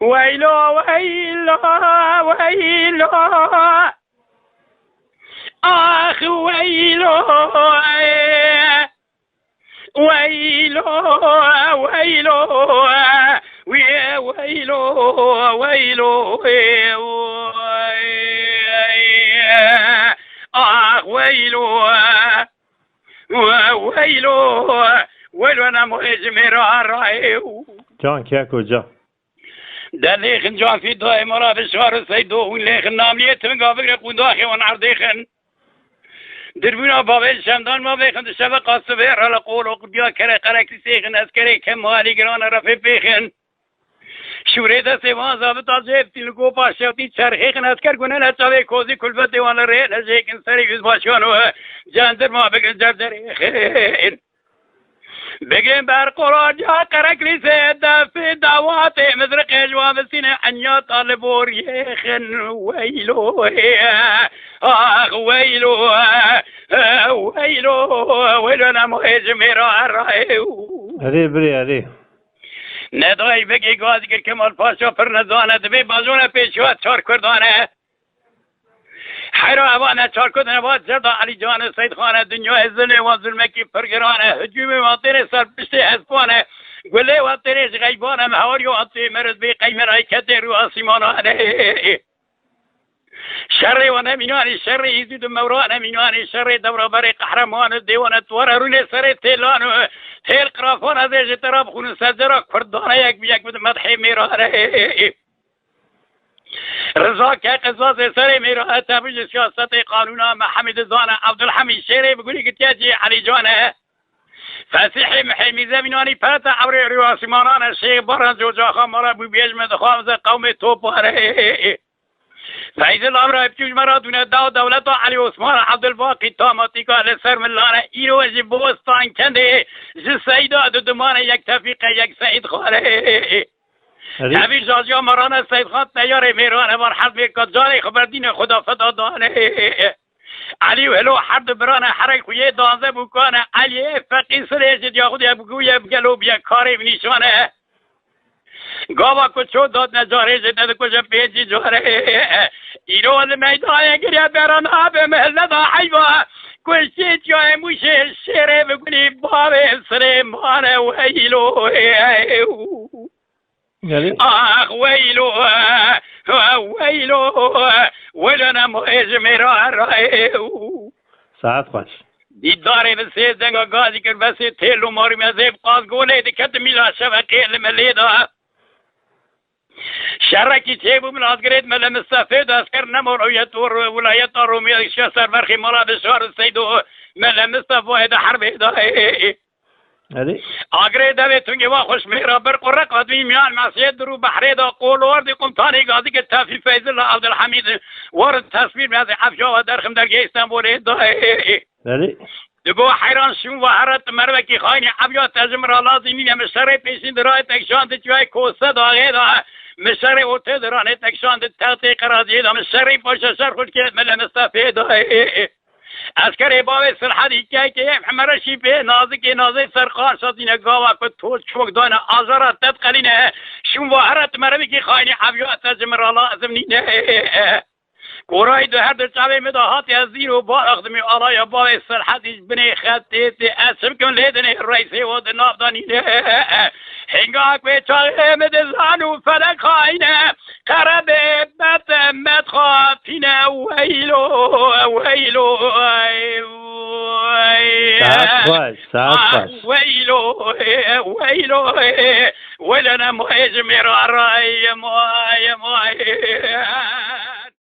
ويلو ويلو ويلو آخ ويلو ويلو ويلو ويلو ويلو آخ ويلو ويلو ويلو أنا مهاجم رأيو جان که کجا؟ در لیخن جان في دای مرا به شهر سیدو اون لیخن ناملیت من قابل قنداخی و نعردیخن دربونا بابل شمدان ما بيخن شبه قاصبير على قول وقبيا كره قرك سيخن اسكري كم مالي جران رفي بيخن شوريدا سيوان ضابط عجيب تلقو باشوتي چرخيخن اسكر گونه لچاوي کوزي كلفت ديوان ري لجيكن سري يز باشوانو جاندر ما بگن جردريخن بگن بر قرآن جا قرک لیسه دفع دعوات مزرق اجوام سینه انیا طالبور یخن ویلو آخ ویلو ویلو ویلو نمویج میرا رایو علی بری علی ندای بگی گازی که کمال پاشا پر نزانه دبی بازونه پیشوات چار کردانه حیرا اوانه چار کردن باید جردا علی جان سید خانه دنیا ازنه و ظلمکی پرگرانه هجوم وانتره سر پشت اسبانه گله وانتره غیبانه مهاری وانتره مرز بی قیمرهای کده رو آسیمانانه شر و نمینانی شر ایزید مورا نمینانی شر دورا بر قهرمان دیوان توار رونه سر تیلان تیل قرافان از اجتراب خون سجرا کردانه یک بیک بود مدحی میرانه رضا که قصاص سر میرا تبریج سیاست قانونا محمد زانه عبدالحمید شیری بگولی که تیجی علی جانه فسیحی محیمی زمینانی پرت عبری رواسیمانان شیخ بارن جو جاخا مرا بو بیجمد خوامز قوم توپاره فیض الامر ابتوج مرا دونه دولت علی عثمان عبدالباقی تاماتی که لسر ملانه ایرو جی بوستان کنده جی سیدا دو دمان یک تفیق یک سعید خاره نبی جازیا مرانه سید خان تیار میرانه بر حرب کجاری خبردین خدا فدا دانه علی و هلو حرد برانه حرک خویه دانزه بکانه علی فقی سریش دیا خودی بگویه بگلو بیا کاری بنیشانه گاوا کچو داد نجاره جنده کجا پیجی جاره ایران میدان گریه بران آب محله دا حیوه کشتی جای موشه شیره بگونی باب سره مانه ویلو آخ ویلو ویلو ولنا مهج میرا رایو ساعت خوش دیداره بسیار زنگا گازی کرد بسیار تیلو ماری مزیب قاز گوله دکت میلا شبکیل ملیدا شرکی چه بو ملاز گرید مل مستفید اسکر نموریت و ولایت رومی شسر برخی ملا بشار سیدو مل مستفید حرب دای علی آگره دوی تونگی وا خوش میرا بر قرق قدمی میان مسیح درو بحری دا قول وردی قمتانی گازی که تفی فیض الله عبدالحمید ورد تصویر میازی افجا و درخم در گیستان بوری دای علی دگو حیران شون و حرت مروکی خاینی افجا تجم را لازمی مشتره پیشین درای تکشان جوی کوسه داغی دا مشتره اوته درانه تکشان تغطی قرازی دا مشتره پاش شر خود که مل مستفی دای اسکر باب سرحدی که همرا شیپه نازک نازک سرخان شدینه گاوا که تو چوک دانه آزارت تدقلینه شون و حرت مروکی خاینی افجا تجم را لازمی نه قرای دو هر در چاوی مداهاتی از زیر و با اخدمی آلای با سرحدیش بنی خطیت اسم کن لیدنی رئیسی و دناب دانینه هنگاک به چاوی مدزان و فلک خواهینه قرب بد مدخوافینه ویلو ویلو ساعت خوش ویلو ویلو ولنا مهج میرا رای مای